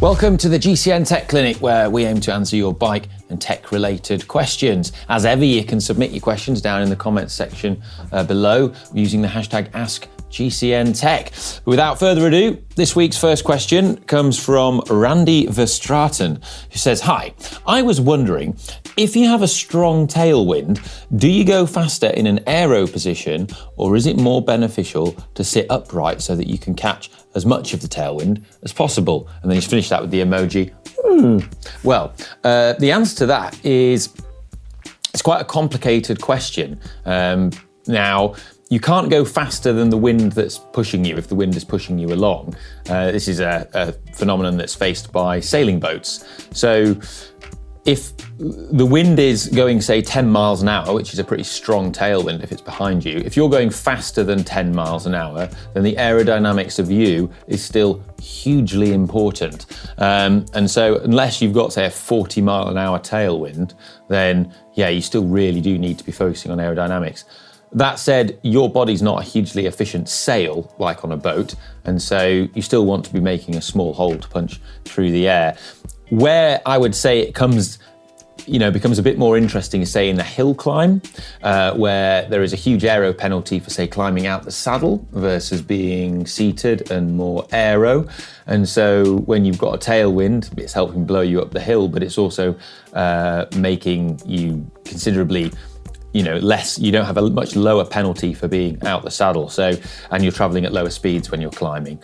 Welcome to the GCN Tech Clinic, where we aim to answer your bike and tech-related questions. As ever, you can submit your questions down in the comments section below using the hashtag #GCNTech. Without further ado, this week's first question comes from Randy Verstraeten, who says, "Hi, I was wondering, if you have a strong tailwind, do you go faster in an aero position, or is it more beneficial to sit upright so that you can catch as much of the tailwind as possible?" And then he's finished that with the emoji. Well, the answer to that is, it's quite a complicated question. Now, you can't go faster than the wind that's pushing you if the wind is pushing you along. This is a phenomenon that's faced by sailing boats. So if the wind is going, say, 10 miles an hour, which is a pretty strong tailwind if it's behind you, if you're going faster than 10 miles an hour, then the aerodynamics of you is still hugely important. And so unless you've got, say, a 40 mile an hour tailwind, then yeah, you still really do need to be focusing on aerodynamics. That said, your body's not a hugely efficient sail like on a boat, and so you still want to be making a small hole to punch through the air. Where I would say it becomes a bit more interesting is, say, in a hill climb, where there is a huge aero penalty for, say, climbing out the saddle versus being seated and more aero. And so when you've got a tailwind, it's helping blow you up the hill, but it's also making you considerably less, you don't have a much lower penalty for being out the saddle. So, and you're traveling at lower speeds when you're climbing,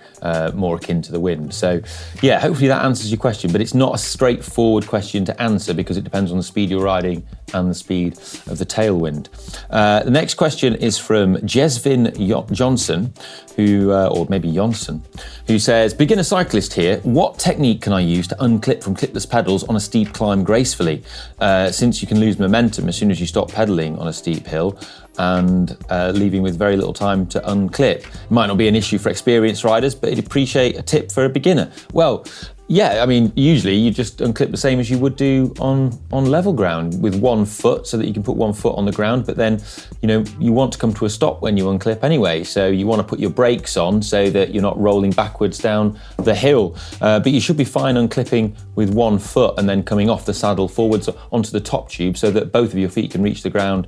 more akin to the wind. So yeah, hopefully that answers your question, but it's not a straightforward question to answer because it depends on the speed you're riding and the speed of the tailwind. The next question is from Jesvin Johnson, or maybe Johnson, who says, "Beginner cyclist here, what technique can I use to unclip from clipless pedals on a steep climb gracefully? Since you can lose momentum as soon as you stop pedaling on a steep hill and leaving with very little time to unclip. It might not be an issue for experienced riders, but I'd appreciate a tip for a beginner." Well, yeah, I mean, usually you just unclip the same as you would do on level ground with one foot so that you can put one foot on the ground, but then, you want to come to a stop when you unclip anyway. So you want to put your brakes on so that you're not rolling backwards down the hill. But you should be fine unclipping with one foot and then coming off the saddle forwards onto the top tube so that both of your feet can reach the ground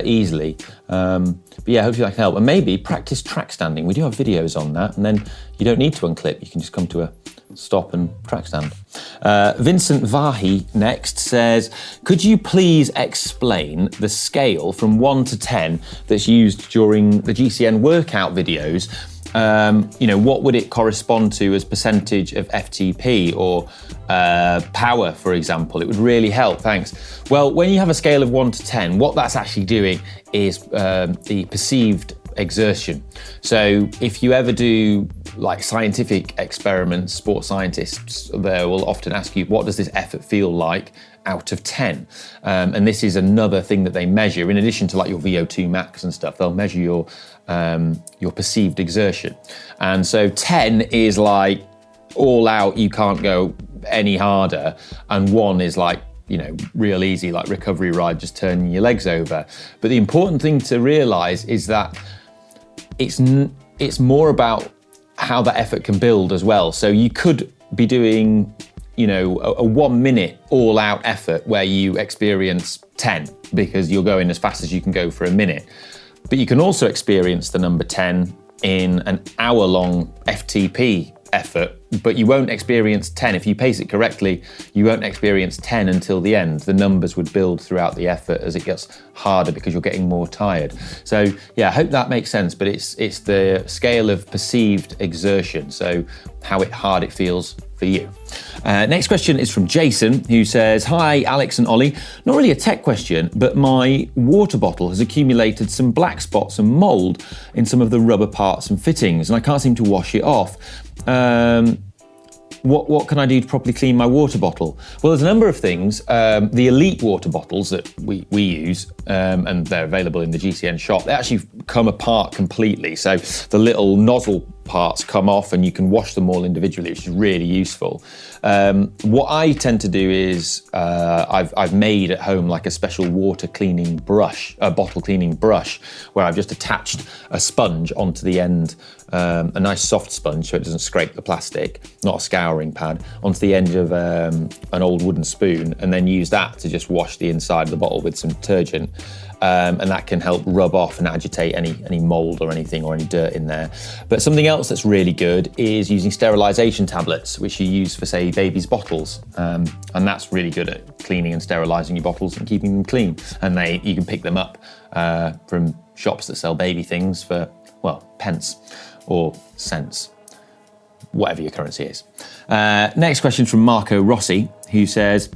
easily. But yeah, hopefully that can help. And maybe practice track standing. We do have videos on that, and then you don't need to unclip. You can just come to a stop and track stand. Vincent Vahi next says, "Could you please explain the scale from 1 to 10 that's used during the GCN workout videos? What would it correspond to as percentage of FTP or power, for example? It would really help, thanks." Well, when you have a scale of 1 to 10, what that's actually doing is the perceived exertion. So if you ever do like scientific experiments, sports scientists, they will often ask you, what does this effort feel like out of 10? And this is another thing that they measure. In addition to like your VO2 max and stuff, they'll measure your perceived exertion. And so 10 is like all out, you can't go any harder. And 1 is like, real easy, like recovery ride, just turning your legs over. But the important thing to realize is that it's more about how that effort can build as well. So you could be doing, a 1 minute all out effort where you experience 10 because you're going as fast as you can go for a minute. But you can also experience the number 10 in an hour-long FTP effort, but you won't experience 10. If you pace it correctly, you won't experience 10 until the end. The numbers would build throughout the effort as it gets harder because you're getting more tired. So yeah, I hope that makes sense, but it's the scale of perceived exertion, so how hard it feels for you. Next question is from Jason, who says, "Hi, Alex and Ollie. Not really a tech question, but my water bottle has accumulated some black spots and mold in some of the rubber parts and fittings, and I can't seem to wash it off. What can I do to properly clean my water bottle?" Well, there's a number of things. The Elite water bottles that we use, and they're available in the GCN shop, they actually come apart completely. So the little nozzle parts come off and you can wash them all individually, which is really useful. What I tend to do is I've made at home like a special water cleaning brush, a bottle cleaning brush, where I've just attached a sponge onto the end a nice soft sponge so it doesn't scrape the plastic, not a scouring pad, onto the end of an old wooden spoon, and then use that to just wash the inside of the bottle with some detergent. And that can help rub off and agitate any mold or anything or any dirt in there. But something else that's really good is using sterilisation tablets, which you use for, say, babies' bottles. And that's really good at cleaning and sterilising your bottles and keeping them clean. And you can pick them up from shops that sell baby things for, well, pence or cents, whatever your currency is. Next question from Marco Rossi, who says,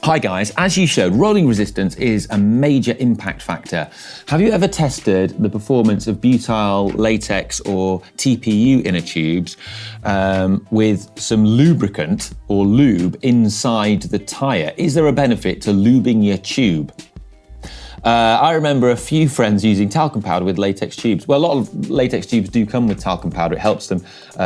"Hi guys, as you showed, rolling resistance is a major impact factor. Have you ever tested the performance of butyl latex or TPU inner tubes with some lubricant or lube inside the tyre? Is there a benefit to lubing your tube?" I remember a few friends using talcum powder with latex tubes. Well, a lot of latex tubes do come with talcum powder. It helps them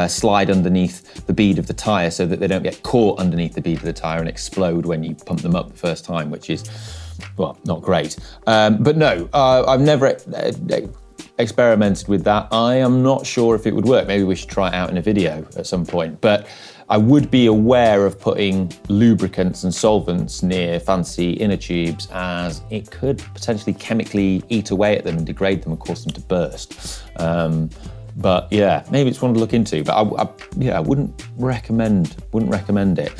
slide underneath the bead of the tyre so that they don't get caught underneath the bead of the tyre and explode when you pump them up the first time, which is, well, not great. But no, I've never experimented with that. I am not sure if it would work. Maybe we should try it out in a video at some point. But I would be aware of putting lubricants and solvents near fancy inner tubes, as it could potentially chemically eat away at them and degrade them and cause them to burst. But yeah, maybe it's one to look into. But I wouldn't recommend it.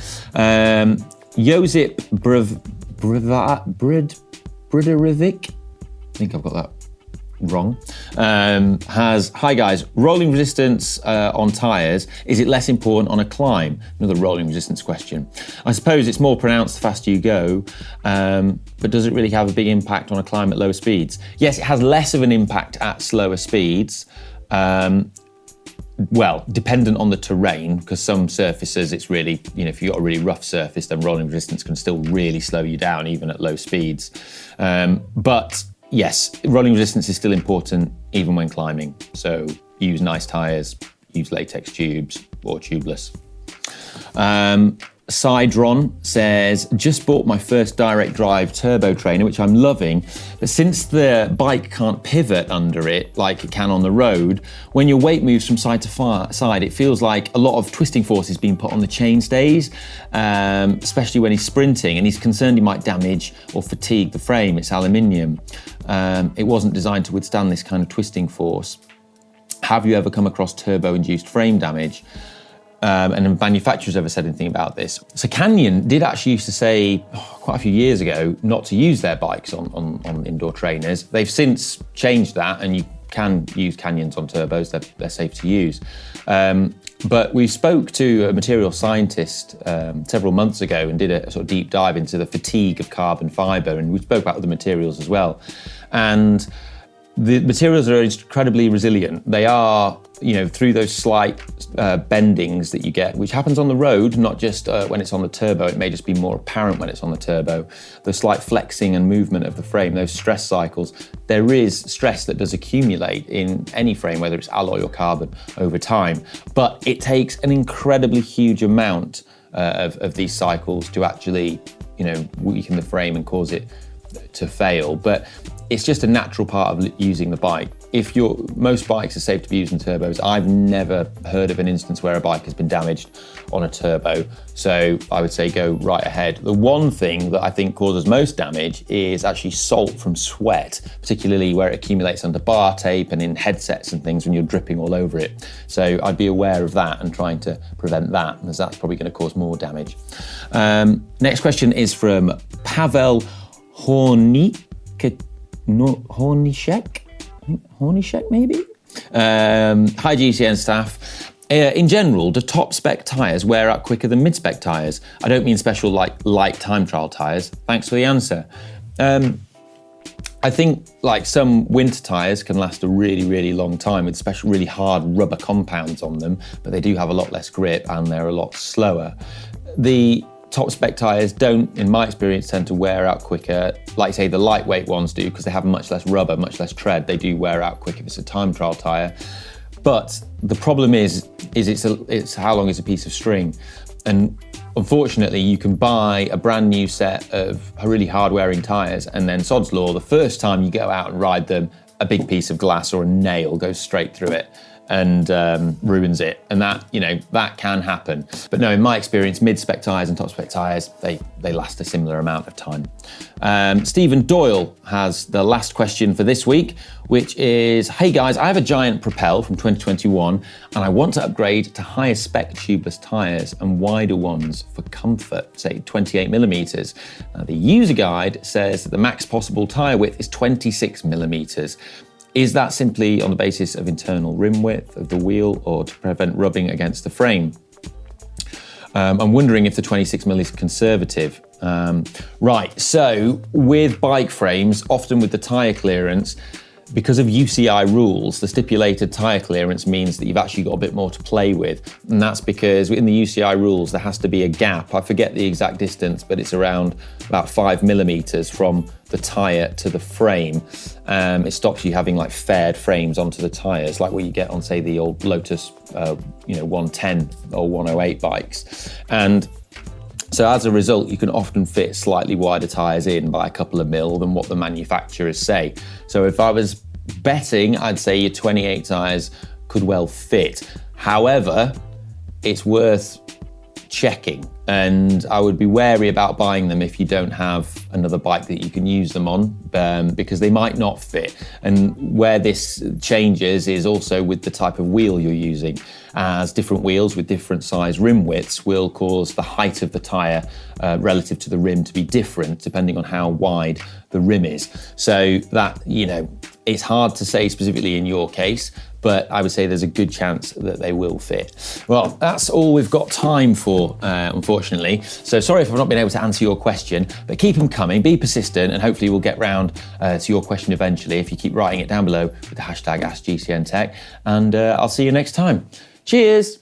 Josip Briderovic, I think I've got that wrong, has, "Hi guys, rolling resistance on tyres, is it less important on a climb?" Another rolling resistance question. "I suppose it's more pronounced the faster you go, but does it really have a big impact on a climb at lower speeds?" Yes, it has less of an impact at slower speeds. Well, dependent on the terrain, because some surfaces it's really, if you've got a really rough surface, then rolling resistance can still really slow you down even at low speeds. But yes, rolling resistance is still important even when climbing. So use nice tyres, use latex tubes or tubeless. Sidron says, "Just bought my first direct drive turbo trainer, which I'm loving, but since the bike can't pivot under it like it can on the road, when your weight moves from side to side, it feels like a lot of twisting force is being put on the chainstays, especially when he's sprinting, and he's concerned he might damage or fatigue the frame. It's aluminium. It wasn't designed to withstand this kind of twisting force. Have you ever come across turbo-induced frame damage?" And have manufacturers ever said anything about this? So Canyon did actually used to say quite a few years ago not to use their bikes on indoor trainers. They've since changed that, and you can use Canyons on turbos. They're safe to use. But we spoke to a material scientist several months ago and did a sort of deep dive into the fatigue of carbon fibre, and we spoke about other materials as well. And the materials are incredibly resilient. They are, through those slight bendings that you get, which happens on the road, not just when it's on the turbo. It may just be more apparent when it's on the turbo. The slight flexing and movement of the frame, those stress cycles, there is stress that does accumulate in any frame, whether it's alloy or carbon, over time. But it takes an incredibly huge amount of these cycles to actually, weaken the frame and cause it to fail. But it's just a natural part of using the bike. Most bikes are safe to be used in turbos. I've never heard of an instance where a bike has been damaged on a turbo. So I would say go right ahead. The one thing that I think causes most damage is actually salt from sweat, particularly where it accumulates under bar tape and in headsets and things when you're dripping all over it. So I'd be aware of that and trying to prevent that, because that's probably going to cause more damage. Next question is from Pavel Hornishek, maybe? Hi GCN staff. In general, do top spec tyres wear out quicker than mid-spec tyres? I don't mean special light time trial tyres. Thanks for the answer. I think some winter tyres can last a really, really long time with special really hard rubber compounds on them, but they do have a lot less grip and they're a lot slower. The top spec tyres don't, in my experience, tend to wear out quicker. Like say the lightweight ones do, because they have much less rubber, much less tread. They do wear out quick if it's a time trial tyre. But the problem is it's how long is a piece of string. And unfortunately, you can buy a brand new set of really hard wearing tyres, and then sod's law, the first time you go out and ride them, a big piece of glass or a nail goes straight through it. and ruins it. And that, that can happen. But no, in my experience, mid-spec tyres and top-spec tyres, they last a similar amount of time. Stephen Doyle has the last question for this week, which is, hey guys, I have a giant Propel from 2021 and I want to upgrade to higher spec tubeless tyres and wider ones for comfort, say 28 millimeters. Now, the user guide says that the max possible tyre width is 26 millimeters. Is that simply on the basis of internal rim width of the wheel or to prevent rubbing against the frame? I'm wondering if the 26 mm is conservative. Right, so with bike frames, often with the tyre clearance, because of UCI rules, the stipulated tyre clearance means that you've actually got a bit more to play with. And that's because in the UCI rules, there has to be a gap. I forget the exact distance, but it's around about 5 millimeters from the tyre to the frame. It stops you having like faired frames onto the tyres, like what you get on, say, the old Lotus 110 or 108 bikes. And so as a result, you can often fit slightly wider tyres in by a couple of mil than what the manufacturers say. So if I was betting, I'd say your 28 tyres could well fit. However, it's worth checking, and I would be wary about buying them if you don't have another bike that you can use them on, because they might not fit. And where this changes is also with the type of wheel you're using, as different wheels with different size rim widths will cause the height of the tyre relative to the rim to be different depending on how wide the rim is. So that, it's hard to say specifically in your case, but I would say there's a good chance that they will fit. Well, that's all we've got time for, unfortunately. So sorry if I've not been able to answer your question, but keep them coming, be persistent, and hopefully we'll get round to your question eventually if you keep writing it down below with the hashtag AskGCNTech. And I'll see you next time. Cheers.